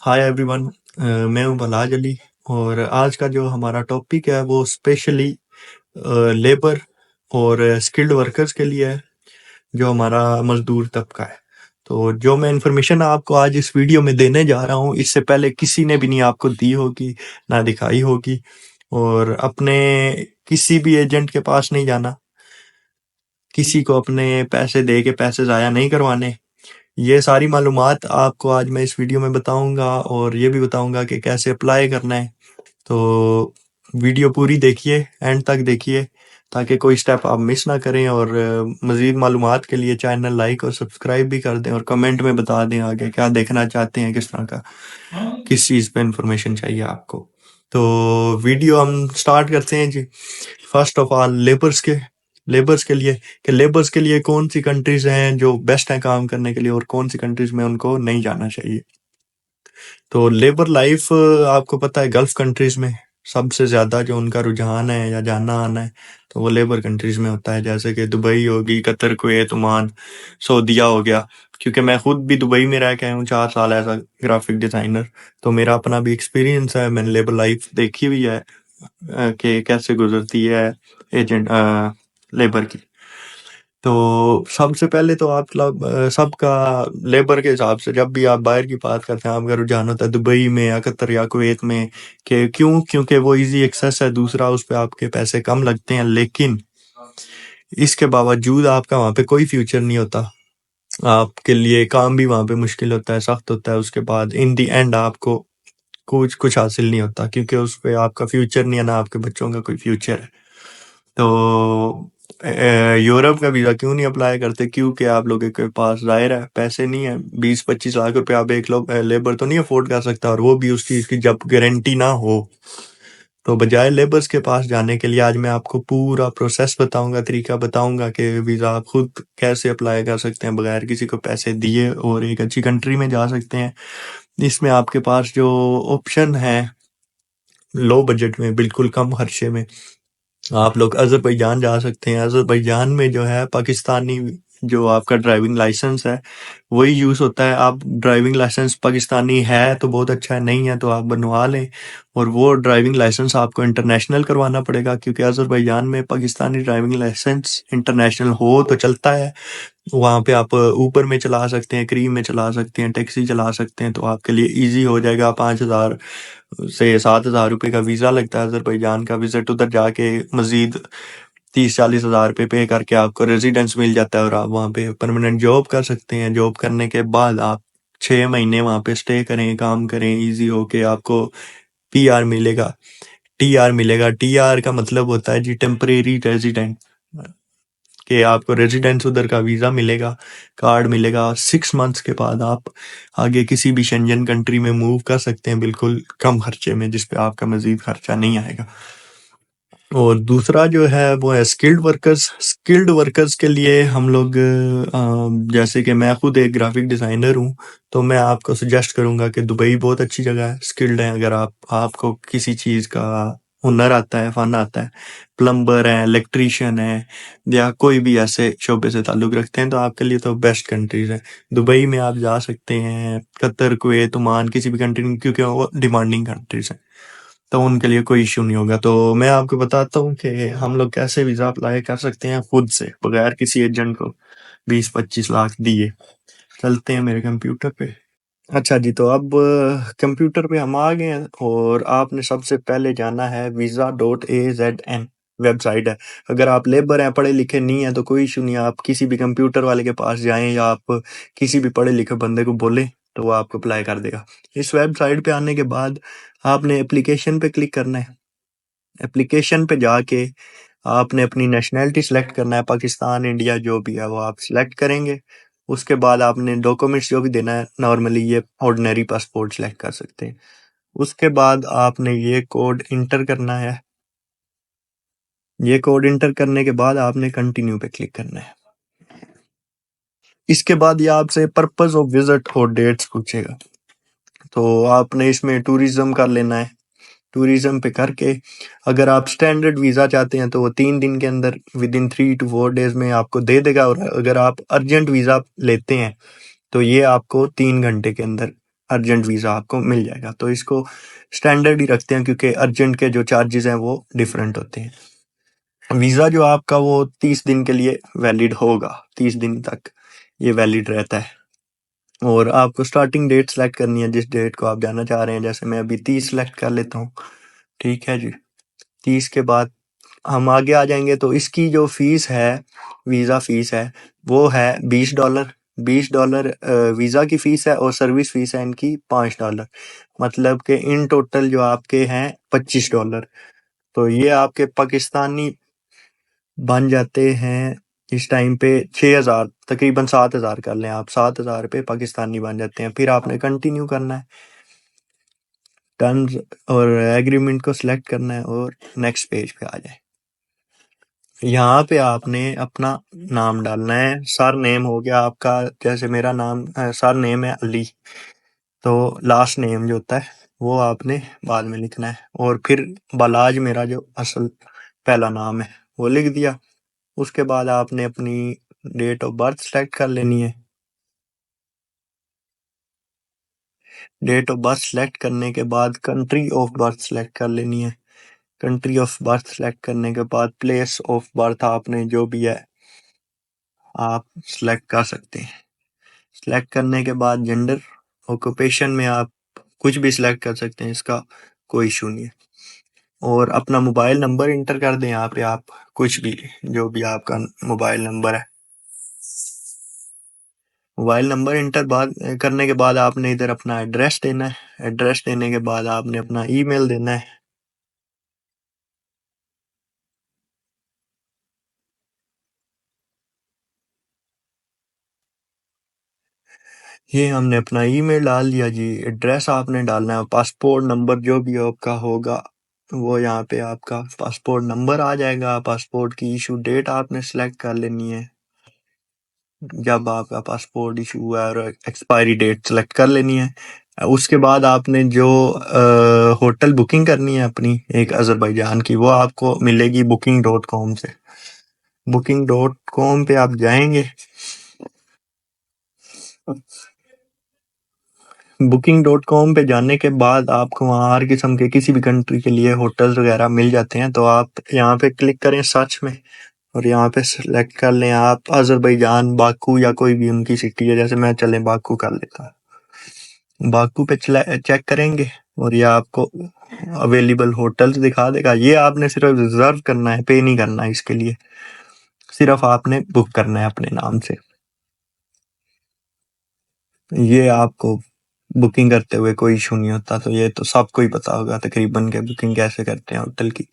Hi everyone. मैं हूं बलाज अली और आज का जो हमारा टॉपिक है वो स्पेशली लेबर और स्किल्ड वर्कर्स के लिए है, जो हमारा मजदूर तबका है। तो जो मैं इंफॉर्मेशन आपको आज इस वीडियो में देने जा रहा हूँ, इससे पहले किसी ने भी नहीं आपको दी होगी, ना दिखाई होगी। और अपने किसी भी एजेंट के पास नहीं जाना, किसी को अपने पैसे दे के पैसे ज़ाया नहीं करवाने। ये सारी मालूमात आपको आज मैं इस वीडियो में बताऊंगा और ये भी बताऊंगा कि कैसे अप्लाई करना है। तो वीडियो पूरी देखिए, एंड तक देखिए, ताकि कोई स्टेप आप मिस ना करें। और मज़ीद मालूमात के लिए चैनल लाइक और सब्सक्राइब भी कर दें और कमेंट में बता दें आगे क्या देखना चाहते हैं, किस तरह का, किस चीज़ पे इंफॉर्मेशन चाहिए आपको। तो वीडियो हम स्टार्ट करते हैं जी। फर्स्ट ऑफ ऑल लेबर्स के लिए कौन सी कंट्रीज हैं जो बेस्ट हैं काम करने के लिए और कौन सी कंट्रीज में उनको नहीं जाना चाहिए। तो लेबर लाइफ आपको पता है गल्फ कंट्रीज में सबसे ज्यादा जो उनका रुझान है या जाना आना है, तो वो लेबर कंट्रीज में होता है, जैसे कि दुबई होगी, कतर, कुवैत, ओमान, सऊदीया हो गया। क्योंकि मैं खुद भी दुबई में रह के आया हूँ 4 साल एज अ ग्राफिक डिजाइनर, तो मेरा अपना भी एक्सपीरियंस है। मैंने लेबर लाइफ देखी हुई है कि कैसे गुजरती है एजेंट लेबर की। तो सबसे पहले तो आप सबका लेबर के हिसाब से जब भी आप बाहर की बात करते हैं, आपका रुझान होता है दुबई में या कतर या कुवैत में। कि क्यों? क्योंकि वो इजी एक्सेस है, दूसरा उस पे आपके पैसे कम लगते हैं, लेकिन इसके बावजूद आपका वहाँ पे कोई फ्यूचर नहीं होता। आपके लिए काम भी वहाँ पे मुश्किल होता है, सख्त होता है। उसके बाद इन दी एंड आपको कुछ कुछ हासिल नहीं होता, क्योंकि उस पे आपका फ्यूचर नहीं है, ना आपके बच्चों का कोई फ्यूचर है। तो यूरोप का वीज़ा क्यों नहीं अप्लाई करते? क्योंकि आप लोगों के पास जाहिर है पैसे नहीं है। 20-25 लाख रुपए आप एक लोग लेबर तो नहीं अफोर्ड कर सकता, और वो भी उस चीज़ की जब गारंटी ना हो। तो बजाय लेबर्स के पास जाने के लिए आज मैं आपको पूरा प्रोसेस बताऊंगा, तरीका बताऊंगा कि वीज़ा आप खुद कैसे अप्लाई कर सकते हैं बगैर किसी को पैसे दिए और एक अच्छी कंट्री में जा सकते हैं। इसमें आपके पास जो ऑप्शन है, लो बजट में, बिल्कुल कम खर्चे में, आप लोग अजरबैजान जा सकते हैं। अजरबैजान में जो है पाकिस्तानी जो आपका ड्राइविंग लाइसेंस है वही यूज़ होता है। आप ड्राइविंग लाइसेंस पाकिस्तानी है तो बहुत अच्छा है, नहीं है तो आप बनवा लें। और वो ड्राइविंग लाइसेंस आपको इंटरनेशनल करवाना पड़ेगा, क्योंकि अजरबैजान में पाकिस्तानी ड्राइविंग लाइसेंस इंटरनेशनल हो तो चलता है। वहाँ पे आप ऊबर में चला सकते हैं, क्रीम में चला सकते हैं, टैक्सी चला सकते हैं, तो आपके लिए इजी हो जाएगा। 5,000 से 7,000 रुपये का वीज़ा लगता है अजरबैजान का। विजिट उधर जाके मजीद 30-40 हज़ार रुपये पे करके आपको रेजिडेंस मिल जाता है और आप वहाँ पे परमानेंट जॉब कर सकते हैं। जॉब करने के बाद आप 6 महीने वहाँ पे स्टे करें, काम करें, इजी होके आपको पीआर मिलेगा, टीआर मिलेगा। टीआर का मतलब होता है जी टेम्परेरी रेजिडेंट, कि आपको रेजिडेंस उधर का वीज़ा मिलेगा, कार्ड मिलेगा। 6 मंथ्स के बाद आप आगे किसी भी शेंजन कंट्री में मूव कर सकते हैं, बिल्कुल कम खर्चे में, जिस पे आपका मजीद खर्चा नहीं आएगा। और दूसरा जो है वो है स्किल्ड वर्कर्स के लिए हम लोग जैसे कि मैं खुद एक ग्राफिक डिज़ाइनर हूँ, तो मैं आपको सजेस्ट करूँगा कि दुबई बहुत अच्छी जगह है। स्किल्ड है, अगर आपको किसी चीज़ का हुनर आता है, फन आता है, प्लम्बर है, इलेक्ट्रीशियन है, या कोई भी ऐसे शोबे से ताल्लुक़ रखते हैं, तो आपके लिए तो बेस्ट कंट्रीज़ है। दुबई में आप जा सकते हैं, कतर, कुवैत, ओमान, किसी भी कंट्री में, क्योंकि वो डिमांडिंग कंट्रीज़ हैं, तो उनके लिए कोई इश्यू नहीं होगा। तो मैं आपको बताता हूँ कि हम लोग कैसे वीज़ा अप्लाई कर सकते हैं खुद से, बगैर किसी एजेंट को 20-25 लाख दिए। चलते हैं मेरे कंप्यूटर पे। अच्छा जी, तो अब कंप्यूटर पे हम आ गए हैं और आपने सबसे पहले जाना है visa.azn वेबसाइट है। अगर आप लेबर हैं, पढ़े लिखे नहीं हैं, तो कोई इशू नहीं है, आप किसी भी कंप्यूटर वाले के पास जाएं या आप किसी भी पढ़े लिखे बंदे को बोलें तो वो आपको अप्लाई कर देगा। इस वेबसाइट पे आने के बाद आपने एप्लीकेशन पे क्लिक करना है। एप्लीकेशन पे जाके आपने अपनी नेशनैलिटी सेलेक्ट करना है, पाकिस्तान, इंडिया, जो भी है वो आप सिलेक्ट करेंगे। उसके बाद आपने डॉक्यूमेंट्स जो भी देना है, नॉर्मली ये ऑर्डिनरी पासपोर्ट सेलेक्ट कर सकते हैं। उसके बाद आपने ये कोड इंटर करना है। ये कोड इंटर करने के बाद आपने कंटिन्यू पे क्लिक करना है। इसके बाद ये आपसे पर्पस ऑफ विजिट और डेट्स पूछेगा, तो आपने इसमें टूरिज्म कर लेना है। टूरिज्म पे करके अगर आप स्टैंडर्ड वीज़ा चाहते हैं तो वो 3 दिन के अंदर, विद इन 3 to 4 days में आपको दे देगा। और अगर आप अर्जेंट वीज़ा लेते हैं तो ये आपको 3 घंटे के अंदर अर्जेंट वीज़ा आपको मिल जाएगा। तो इसको स्टैंडर्ड ही रखते हैं क्योंकि अर्जेंट के जो चार्जेस हैं वो डिफरेंट होते हैं। वीज़ा जो आपका वो 30 दिन के लिए वैलिड होगा, 30 दिन तक ये वैलिड रहता है। और आपको स्टार्टिंग डेट सेलेक्ट करनी है, जिस डेट को आप जाना चाह रहे हैं। जैसे मैं अभी 30 सेलेक्ट कर लेता हूँ, ठीक है जी। 30 के बाद हम आगे आ जाएंगे। तो इसकी जो फीस है, वीज़ा फीस है, वो है $20। $20 वीज़ा की फीस है और सर्विस फीस है इनकी $5। मतलब कि इन टोटल जो आपके हैं $25। तो ये आपके पाकिस्तानी बन जाते हैं इस टाइम पे 6,000, तकरीबन 7,000 कर लें आप, 7,000 पे पाकिस्तानी बन जाते हैं। फिर आपने कंटिन्यू करना है, टर्म्स और एग्रीमेंट को सिलेक्ट करना है और नेक्स्ट पेज पे आ जाए। यहाँ पे आपने अपना नाम डालना है। सर नेम हो गया आपका, जैसे मेरा नाम सर नेम है अली, तो लास्ट नेम जो होता है वो आपने बाद में लिखना है। और फिर बालाज मेरा जो असल पहला नाम है वो लिख दिया। उसके बाद आपने अपनी डेट ऑफ बर्थ सेलेक्ट कर लेनी है। डेट ऑफ बर्थ सेलेक्ट करने के बाद कंट्री ऑफ बर्थ सेलेक्ट कर लेनी है। कंट्री ऑफ बर्थ सेलेक्ट करने के बाद प्लेस ऑफ बर्थ आपने जो भी है आप सेलेक्ट कर सकते हैं। सेलेक्ट करने के बाद जेंडर, ऑक्यूपेशन में आप कुछ भी सिलेक्ट कर सकते हैं, इसका कोई इशू नहीं है। और अपना मोबाइल नंबर इंटर कर दें यहाँ पे आप, कुछ भी जो भी आपका मोबाइल नंबर है। मोबाइल नंबर इंटर करने के बाद आपने इधर अपना एड्रेस देना है। एड्रेस देने के बाद आपने अपना ईमेल देना है। ये हमने अपना ईमेल डाल दिया जी। एड्रेस आपने डालना है। पासपोर्ट नंबर जो भी आपका होगा वो यहाँ पे आपका पासपोर्ट नंबर आ जाएगा। पासपोर्ट की इशू डेट आपने सेलेक्ट कर लेनी है, जब आपका पासपोर्ट इशू हुआ है, और एक्सपायरी डेट सेलेक्ट कर लेनी है। उसके बाद आपने जो होटल बुकिंग करनी है अपनी एक अजरबैजान की, वो आपको मिलेगी booking.com से। booking.com पे आप जाएंगे। booking.com पे जाने के बाद आपको वहाँ हर किस्म के किसी भी कंट्री के लिए होटल्स वगैरह मिल जाते हैं। तो आप यहाँ पे क्लिक करें सर्च में और यहाँ पे सेलेक्ट कर लें आप अजरबैजान, बाकू या कोई भी उनकी सिटी है। जैसे मैं चले बाकू कर लेता हूँ। बाकू पे चेक करेंगे और ये आपको अवेलेबल होटल्स दिखा देगा। ये आपने सिर्फ रिजर्व करना है, पे नहीं करना है इसके लिए, सिर्फ आपने बुक करना है अपने नाम से। ये आपको बुकिंग करते हुए कोई इशू नहीं होता। तो ये तो सबको ही पता होगा तकरीबन के बुकिंग कैसे करते हैं होटल की।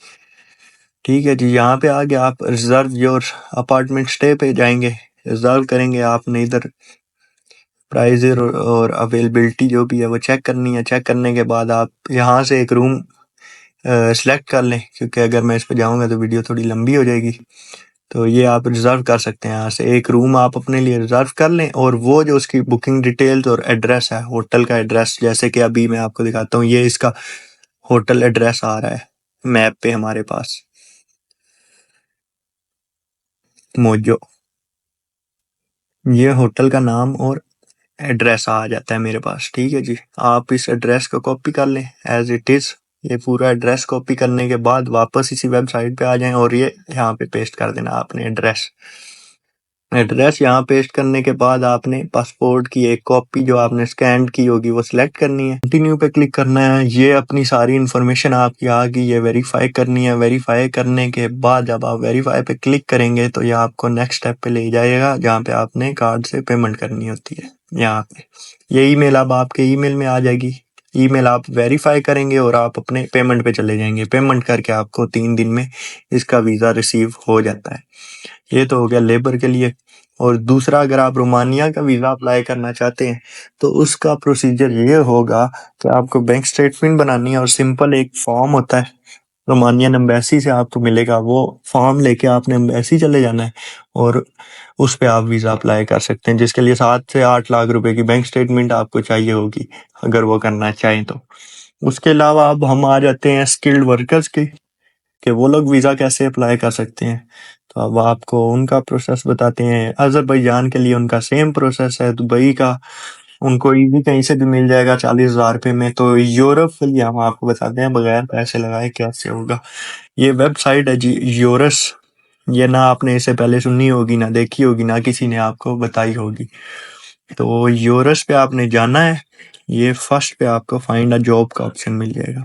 ठीक है जी, यहाँ पे आगे आप रिजर्व योर अपार्टमेंट स्टे पे जाएंगे। रिजर्व करेंगे आपने इधर प्राइस और अवेलेबिलिटी जो भी है वो चेक करनी है। चेक करने के बाद आप यहाँ से एक रूम सेलेक्ट कर लें, क्योंकि अगर मैं इस पर जाऊँगा तो वीडियो थोड़ी लंबी हो जाएगी। तो ये आप रिजर्व कर सकते हैं, यहाँ से एक रूम आप अपने लिए रिजर्व कर लें। और वो जो उसकी बुकिंग डिटेल्स और एड्रेस है, होटल का एड्रेस, जैसे कि अभी मैं आपको दिखाता हूँ, ये इसका होटल एड्रेस आ रहा है मैप पे हमारे पास, मोजो। ये होटल का नाम और एड्रेस आ जाता है मेरे पास। ठीक है जी, आप इस एड्रेस को कॉपी कर लें एज इट इज़। ये पूरा एड्रेस कॉपी करने के बाद वापस इसी वेबसाइट पे आ जाएं और ये यहाँ पे पेस्ट कर देना आपने एड्रेस। एड्रेस यहाँ पेस्ट करने के बाद आपने पासपोर्ट की एक कॉपी जो आपने स्कैन की होगी वो सिलेक्ट करनी है। कंटिन्यू पे क्लिक करना है। ये अपनी सारी इन्फॉर्मेशन आपकी आ गई, ये वेरीफाई करनी है। वेरीफाई करने के बाद जब आप वेरीफाई पे क्लिक करेंगे तो ये आपको नेक्स्ट स्टेप पे ले जाएगा, जहाँ पे आपने कार्ड से पेमेंट करनी होती है। यहाँ पे ये ईमेल अब आपके ईमेल में आ जाएगी। ईमेल आप वेरीफाई करेंगे और आप अपने पेमेंट पे चले जाएंगे। पेमेंट करके आपको 3 दिन में इसका वीज़ा रिसीव हो जाता है। ये तो हो गया लेबर के लिए। और दूसरा, अगर आप रोमानिया का वीज़ा अप्लाई करना चाहते हैं तो उसका प्रोसीजर ये होगा कि आपको बैंक स्टेटमेंट बनानी है और सिंपल एक फॉर्म होता है रोमानियन एम्बेसी से आपको मिलेगा। वो फॉर्म लेके आपने एम्बेसी चले जाना है और उस पे आप वीज़ा अप्लाई कर सकते हैं, जिसके लिए 7 से 8 लाख रुपए की बैंक स्टेटमेंट आपको चाहिए होगी अगर वो करना चाहें तो। उसके अलावा अब हम आ जाते हैं स्किल्ड वर्कर्स के, कि वो लोग वीज़ा कैसे अप्लाई कर सकते हैं। तो अब आपको उनका प्रोसेस बताते हैं। अजरबैजान के लिए उनका सेम प्रोसेस है दुबई का। उनको इजी कहीं से भी मिल जाएगा 40,000 रुपये में। तो यूरोप के लिए हम आपको बताते हैं बगैर पैसे लगाए कैसे होगा। ये वेबसाइट है जी यूरस। ये ना आपने इसे पहले सुनी होगी, ना देखी होगी, ना किसी ने आपको बताई होगी। तो यूरस पे आपने जाना है। ये फर्स्ट पे आपको फाइंड अ जॉब का ऑप्शन मिल जाएगा,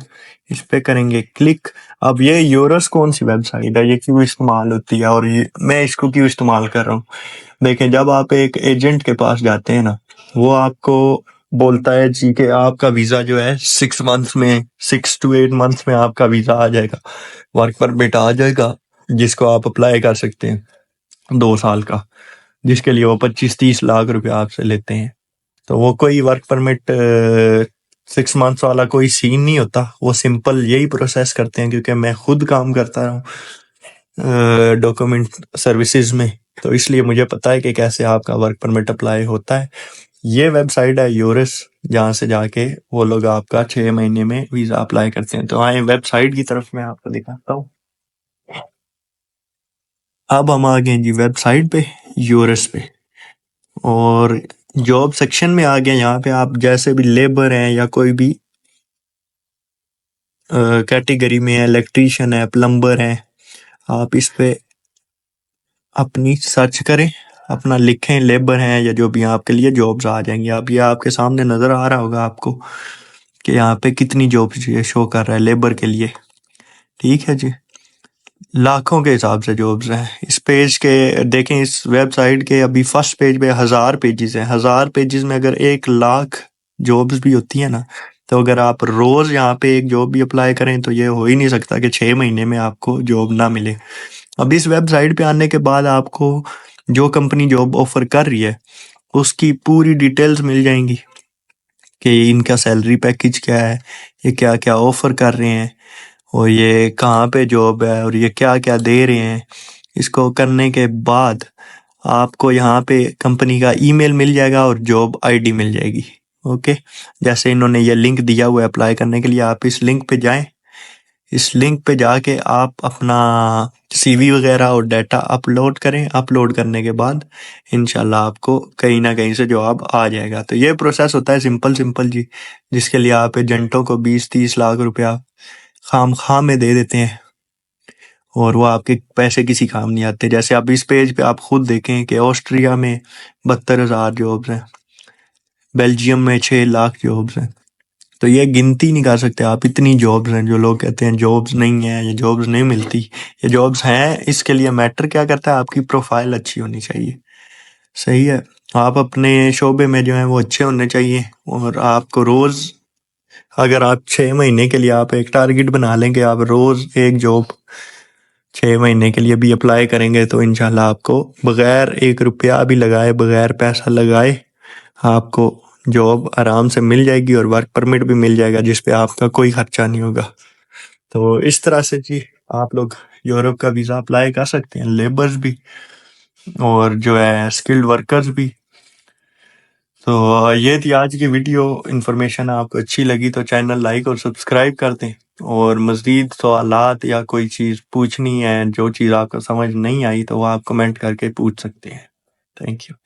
इस पे करेंगे क्लिक। अब ये यूरस कौन सी वेबसाइट है, ये क्यों इस्तेमाल होती है और ये मैं इसको क्यों इस्तेमाल कर रहा हूँ। देखें, जब आप एक एजेंट के पास जाते हैं ना, वो आपको बोलता है जी कि आपका वीजा जो है 6 मंथ्स में, 6 to 8 मंथ्स में आपका वीजा आ जाएगा, वर्क परमिट आ जाएगा, जिसको आप अप्लाई कर सकते हैं 2 साल का, जिसके लिए वो 25-30 लाख रुपए आपसे लेते हैं। तो वो कोई वर्क परमिट 6 मंथ्स वाला कोई सीन नहीं होता। वो सिंपल यही प्रोसेस करते हैं, क्योंकि मैं खुद काम करता हूँ डॉक्यूमेंट सर्विसेज में, तो इसलिए मुझे पता है कि कैसे आपका वर्क परमिट अप्लाई होता है। ये वेबसाइट है यूरस, जहाँ से जाके वो लोग आपका 6 महीने में वीजा अप्लाई करते हैं। तो आए वेबसाइट की तरफ मैं आपको दिखाता हूँ। अब हम आ गए जी वेबसाइट पे, यूरस पे, और जॉब सेक्शन में आ गए। यहाँ पे आप जैसे भी लेबर हैं या कोई भी कैटेगरी में है, इलेक्ट्रीशियन है, प्लम्बर है, आप इस पे अपनी सर्च करें, अपना लिखें लेबर हैं या जो भी, आपके लिए जॉब्स आ जाएंगी। अब ये आपके सामने नज़र आ रहा होगा आपको कि यहाँ पे कितनी जॉब्स ये शो कर रहा है लेबर के लिए। ठीक है जी, लाखों के हिसाब से जॉब्स हैं इस पेज के। देखें, इस वेबसाइट के अभी फर्स्ट पेज पे 1000 पेजेस हैं। 1000 पेजेस में अगर 1 लाख जॉब्स भी होती है ना, तो अगर आप रोज यहाँ पे एक जॉब भी अप्लाई करें तो ये हो ही नहीं सकता कि 6 महीने में आपको जॉब ना मिले। अब इस वेबसाइट पे आने के बाद आपको जो कंपनी जॉब ऑफर कर रही है उसकी पूरी डिटेल्स मिल जाएंगी कि इनका सैलरी पैकेज क्या है, ये क्या क्या ऑफर कर रहे हैं, और ये कहाँ पे जॉब है, और ये क्या क्या दे रहे हैं। इसको करने के बाद आपको यहाँ पे कंपनी का ईमेल मिल जाएगा और जॉब आईडी मिल जाएगी। ओके, जैसे इन्होंने ये लिंक दिया हुआ है अप्लाई करने के लिए, आप इस लिंक पे जाएं। इस लिंक पे जाके आप अपना सीवी वगैरह और डाटा अपलोड करें। अपलोड करने के बाद इंशाल्लाह आपको कहीं ना कहीं से जॉब आ जाएगा। तो ये प्रोसेस होता है सिंपल सिंपल जी, जिसके लिए आप एजेंटों को 20-30 लाख रुपया खाम खाम में दे देते हैं, और वो आपके पैसे किसी काम नहीं आते। जैसे आप इस पेज पे आप खुद देखें कि ऑस्ट्रिया में 72,000 जॉब्स हैं, बेल्जियम में 6 लाख जॉब्स हैं। तो ये गिनती नहीं कर सकते आप, इतनी जॉब्स हैं। जो लोग कहते हैं जॉब्स नहीं है, ये जॉब्स नहीं मिलती, ये जॉब्स हैं। इसके लिए मैटर क्या करता है, आपकी प्रोफाइल अच्छी होनी चाहिए। सही है, आप अपने शोबे में जो है वो अच्छे होने चाहिए, और आपको रोज, अगर आप 6 महीने के लिए आप एक टारगेट बना लेंगे, आप रोज एक जॉब 6 महीने के लिए भी अप्लाई करेंगे, तो इंशाल्लाह आपको बगैर 1 रुपया भी लगाए, बगैर पैसा लगाए, आपको जॉब आराम से मिल जाएगी और वर्क परमिट भी मिल जाएगा, जिस पे आपका कोई खर्चा नहीं होगा। तो इस तरह से जी आप लोग यूरोप का वीज़ा अप्लाई कर सकते हैं, लेबर्स भी और जो है स्किल्ड वर्कर्स भी। तो ये थी आज की वीडियो। इन्फॉर्मेशन आपको अच्छी लगी तो चैनल लाइक और सब्सक्राइब कर दें, और मज़ीद सवालात या कोई चीज़ पूछनी है, जो चीज़ आपको समझ नहीं आई, तो वो आप कमेंट करके पूछ सकते हैं। Thank you.